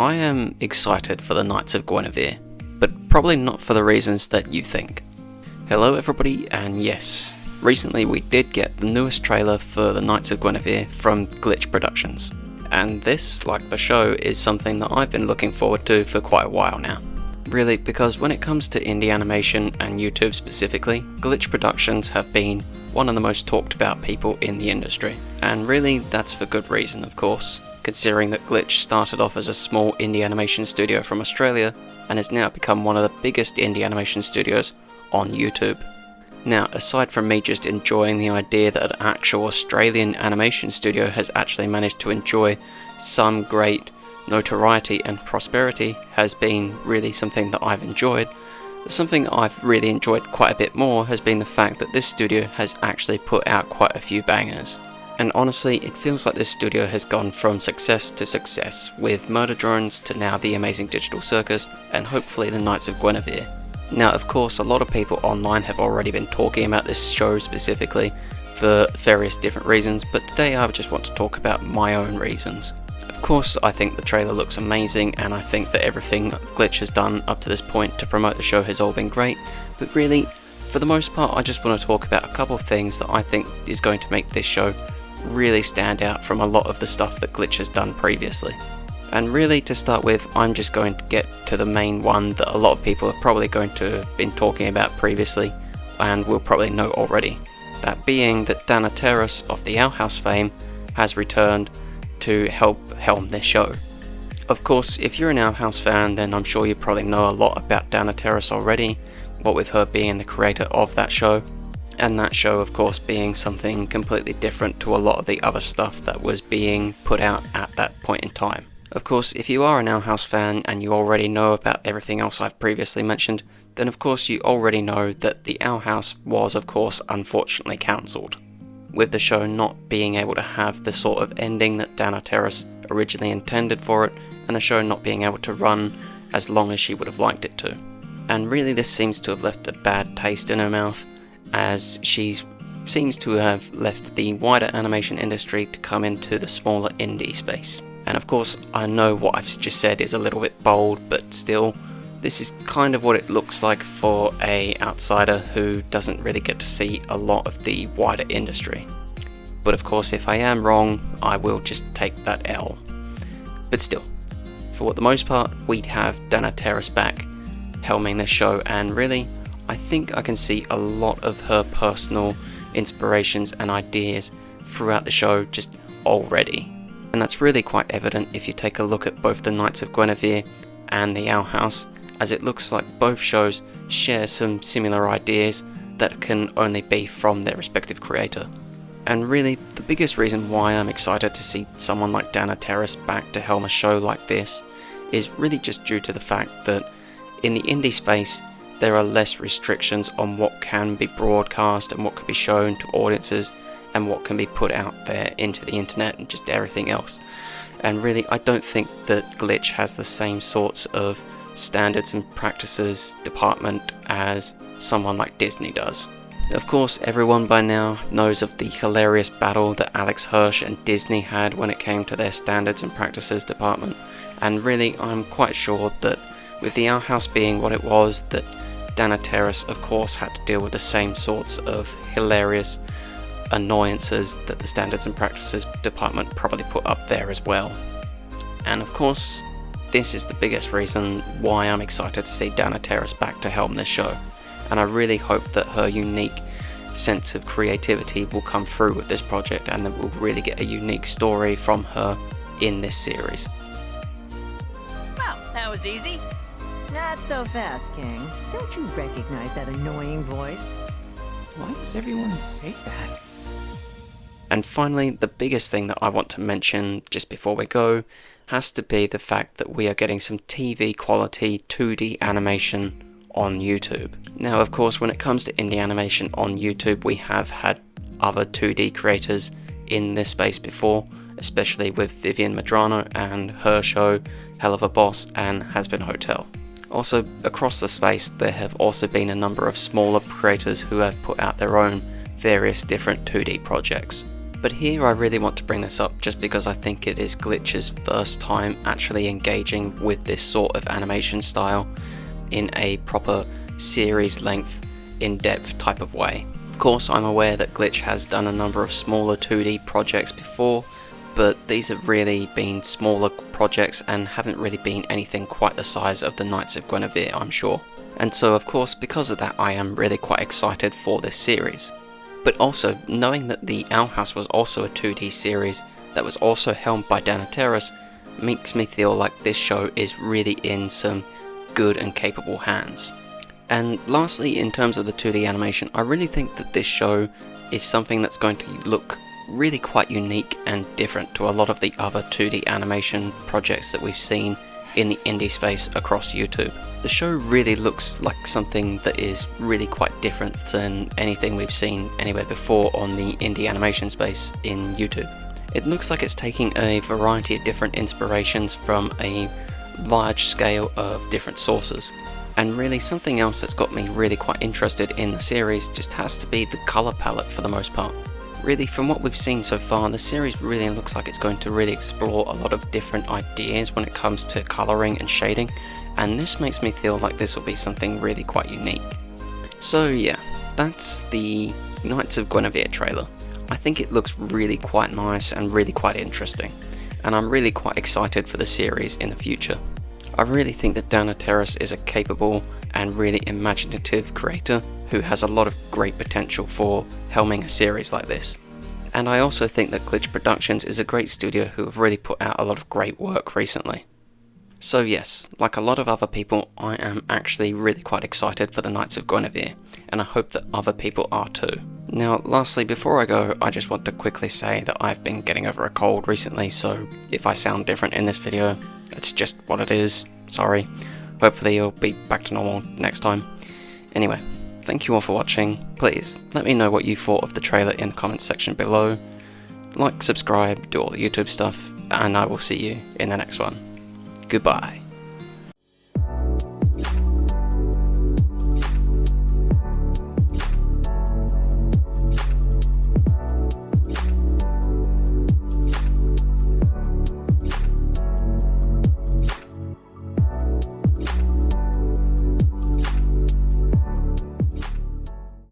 I am excited for the Knights of Guinevere, but probably not for the reasons that you think. Hello everybody, and yes, recently we did get the newest trailer for the Knights of Guinevere from Glitch Productions. And this, like the show, is something that I've been looking forward to for quite a while now. Really, because when it comes to indie animation and YouTube specifically, Glitch Productions have been one of the most talked about people in the industry. And really, that's for good reason, of course, considering that Glitch started off as a small indie animation studio from Australia and has now become one of the biggest indie animation studios on YouTube. Now, aside from me just enjoying the idea that an actual Australian animation studio has actually managed to enjoy some great notoriety and prosperity has been really something that I've enjoyed. But something that I've really enjoyed quite a bit more has been the fact that this studio has actually put out quite a few bangers. And honestly, it feels like this studio has gone from success to success, with Murder Drones to now The Amazing Digital Circus and hopefully the Knights of Guinevere. Now, of course, a lot of people online have already been talking about this show specifically for various different reasons, but today I just want to talk about my own reasons. Of course, I think the trailer looks amazing, and I think that everything Glitch has done up to this point to promote the show has all been great, but really, for the most part, I just want to talk about a couple of things that I think is going to make this show really stand out from a lot of the stuff that Glitch has done previously. And really, to start with, I'm just going to get to the main one that a lot of people are probably going to have been talking about previously and will probably know already. That being that Dana Terrace of the Owl House fame has returned to help helm this show. Of course, if you're an Owl House fan, then I'm sure you probably know a lot about Dana Terrace already, what with her being the creator of that show, and that show of course being something completely different to a lot of the other stuff that was being put out at that point in time. Of course, if you are an Owl House fan and you already know about everything else I've previously mentioned, then of course you already know that the Owl House was of course unfortunately cancelled, with the show not being able to have the sort of ending that Dana Terrace originally intended for it, and the show not being able to run as long as she would have liked it to. And really this seems to have left a bad taste in her mouth, as she seems to have left the wider animation industry to come into the smaller indie space. And of course, I know what I've just said is a little bit bold, but still, this is kind of what it looks like for an outsider who doesn't really get to see a lot of the wider industry. But of course, if I am wrong, I will just take that L. But still, for the most part, we have Dana Terrace back helming this show, and really, I think I can see a lot of her personal inspirations and ideas throughout the show just already. And that's really quite evident if you take a look at both the Knights of Guinevere and the Owl House, as it looks like both shows share some similar ideas that can only be from their respective creator. And really, the biggest reason why I'm excited to see someone like Dana Terrace back to helm a show like this is really just due to the fact that in the indie space, there are less restrictions on what can be broadcast and what can be shown to audiences and what can be put out there into the internet and just everything else. And really, I don't think that Glitch has the same sorts of standards and practices department as someone like Disney does. Of course, everyone by now knows of the hilarious battle that Alex Hirsch and Disney had when it came to their standards and practices department. And really, I'm quite sure that with the Owl House being what it was, that Dana Terrace of course had to deal with the same sorts of hilarious annoyances that the standards and practices department probably put up there as well. And of course, this is the biggest reason why I'm excited to see Dana Terrace back to helm this show, and I really hope that her unique sense of creativity will come through with this project and that we'll really get a unique story from her in this series. Well, that was easy. Not so fast, King. Don't you recognize that annoying voice? Why does everyone say that? And finally, the biggest thing that I want to mention just before we go has to be the fact that we are getting some TV quality 2D animation on YouTube. Now, of course, when it comes to indie animation on YouTube, we have had other 2D creators in this space before, especially with Vivian Medrano and her show Hell of a Boss and Has Been Hotel. Also, across the space, there have also been a number of smaller creators who have put out their own various different 2D projects. But here I really want to bring this up just because I think it is Glitch's first time actually engaging with this sort of animation style in a proper series length, in-depth type of way. Of course, I'm aware that Glitch has done a number of smaller 2D projects before, but these have really been smaller projects and haven't really been anything quite the size of the Knights of Guinevere, I'm sure. And so of course, because of that, I am really quite excited for this series. But also, knowing that the Owl House was also a 2D series that was also helmed by Danateris makes me feel like this show is really in some good and capable hands. And lastly, in terms of the 2D animation, I really think that this show is something that's going to look really quite unique and different to a lot of the other 2D animation projects that we've seen in the indie space across YouTube. The show really looks like something that is really quite different than anything we've seen anywhere before on the indie animation space in YouTube. It looks like it's taking a variety of different inspirations from a large scale of different sources. And really something else that's got me really quite interested in the series just has to be the colour palette for the most part. Really, from what we've seen so far, the series really looks like it's going to really explore a lot of different ideas when it comes to colouring and shading, and this makes me feel like this will be something really quite unique. So yeah, that's the Knights of Guinevere trailer. I think it looks really quite nice and really quite interesting, and I'm really quite excited for the series in the future. I really think that Danateris is a capable and really imaginative creator who has a lot of great potential for helming a series like this. And I also think that Glitch Productions is a great studio who have really put out a lot of great work recently. So yes, like a lot of other people, I am actually really quite excited for the Knights of Guinevere, and I hope that other people are too. Now lastly, before I go, I just want to quickly say that I've been getting over a cold recently, so if I sound different in this video, that's just what it is, sorry. Hopefully it'll be back to normal next time. Anyway, thank you all for watching. Please let me know what you thought of the trailer in the comments section below. Like, subscribe, do all the YouTube stuff, and I will see you in the next one. Goodbye.